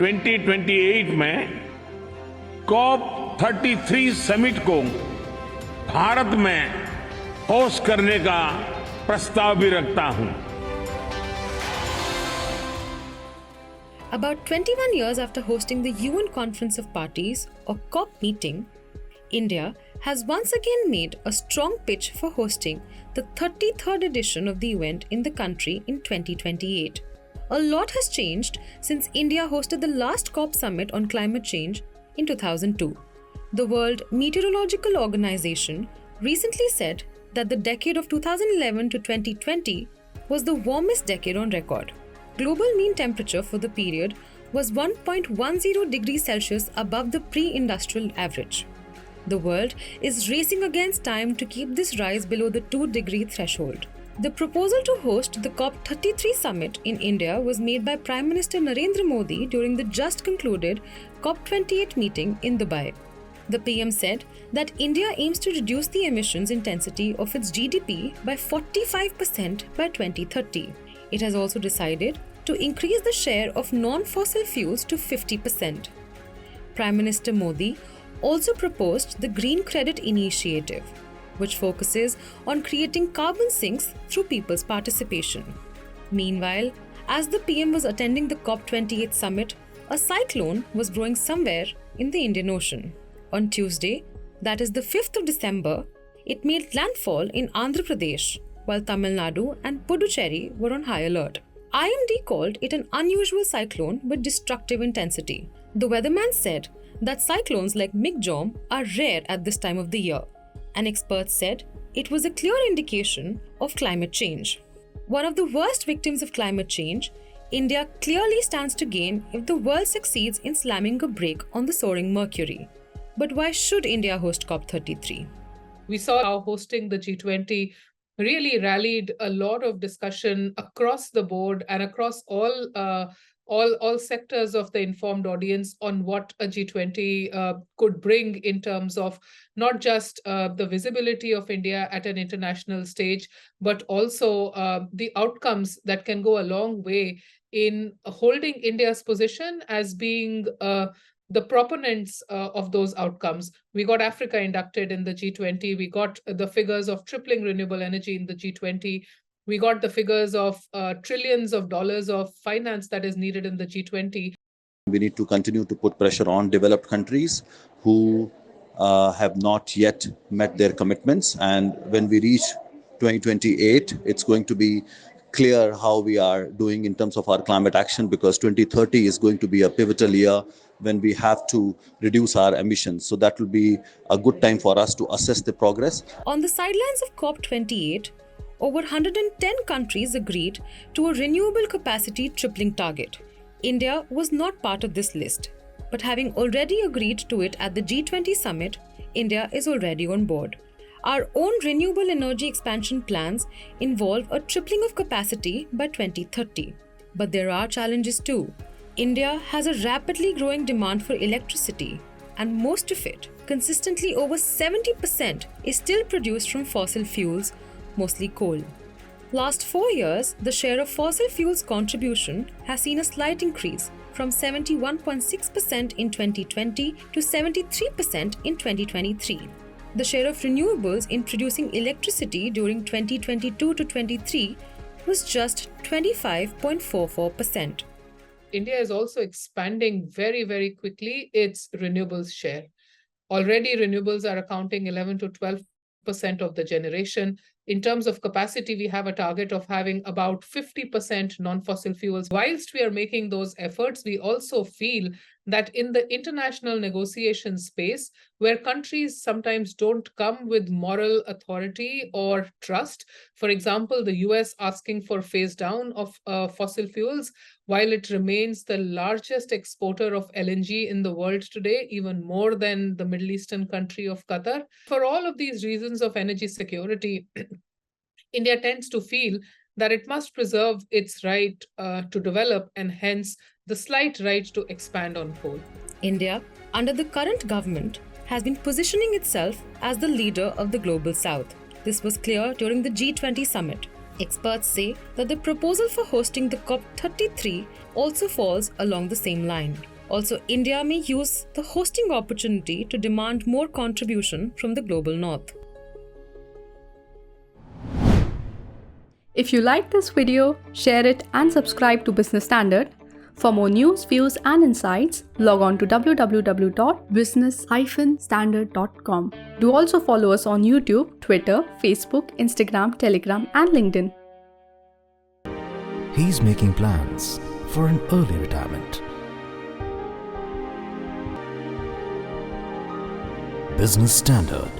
2028 में COP33 summit को भारत में होस्ट करने का प्रस्ताव भी रखता हूं। About 21 years after hosting the UN Conference of Parties, or COP meeting, India has once again made a strong pitch for hosting the 33rd edition of the event in the country in 2028. A lot has changed since India hosted the last COP summit on climate change in 2002. The World Meteorological Organization recently said that the decade of 2011 to 2020 was the warmest decade on record. Global mean temperature for the period was 1.10 degrees Celsius above the pre-industrial average. The world is racing against time to keep this rise below the 2-degree threshold. The proposal to host the COP33 summit in India was made by Prime Minister Narendra Modi during the just concluded COP28 meeting in Dubai. The PM said that India aims to reduce the emissions intensity of its GDP by 45% by 2030. It has also decided to increase the share of non-fossil fuels to 50%. Prime Minister Modi also proposed the Green Credit Initiative, which focuses on creating carbon sinks through people's participation. Meanwhile, as the PM was attending the COP28 summit, a cyclone was brewing somewhere in the Indian Ocean. On Tuesday, that is the 5th of December, it made landfall in Andhra Pradesh, while Tamil Nadu and Puducherry were on high alert. IMD called it an unusual cyclone with destructive intensity. The weatherman said that cyclones like Migjom are rare at this time of the year, and experts said it was a clear indication of climate change. One of the worst victims of climate change, India clearly stands to gain if the world succeeds in slamming a brake on the soaring mercury. But why should India host COP33? We saw how hosting the G20 really rallied a lot of discussion across the board and across all sectors of the informed audience on what a G20 could bring in terms of not just the visibility of India at an international stage, but also the outcomes that can go a long way in holding India's position as being the proponents of those outcomes. We got Africa inducted in the G20. We got the figures of tripling renewable energy in the G20. We got the figures of trillions of dollars of finance that is needed in the G20. We need to continue to put pressure on developed countries who have not yet met their commitments. And when we reach 2028, it's going to be clear how we are doing in terms of our climate action, because 2030 is going to be a pivotal year when we have to reduce our emissions. So that will be a good time for us to assess the progress. On the sidelines of COP28, over 110 countries agreed to a renewable capacity tripling target. India was not part of this list, but having already agreed to it at the G20 summit, India is already on board. Our own renewable energy expansion plans involve a tripling of capacity by 2030. But there are challenges too. India has a rapidly growing demand for electricity, and most of it, consistently over 70%, is still produced from fossil fuels, mostly coal. Last 4 years, the share of fossil fuels contribution has seen a slight increase from 71.6% in 2020 to 73% in 2023. The share of renewables in producing electricity during 2022 to 23 was just 25.44%. India is also expanding very, very quickly its renewables share. Already, renewables are accounting 11 to 12% of the generation. In terms of capacity, we have a target of having about 50% non-fossil fuels. Whilst we are making those efforts, we also feel that in the international negotiation space, where countries sometimes don't come with moral authority or trust, for example, the US asking for phase down of fossil fuels, while it remains the largest exporter of LNG in the world today, even more than the Middle Eastern country of Qatar. For all of these reasons of energy security, India tends to feel that it must preserve its right to develop and hence the slight right to expand on coal. India, under the current government, has been positioning itself as the leader of the global south. This was clear during the G20 summit. Experts say that the proposal for hosting the COP33 also falls along the same line. Also, India may use the hosting opportunity to demand more contribution from the global north. If you like this video, share it and subscribe to Business Standard. For more news, views and insights, log on to www.business-standard.com. Do also follow us on YouTube, Twitter, Facebook, Instagram, Telegram and LinkedIn. He's making plans for an early retirement. Business Standard.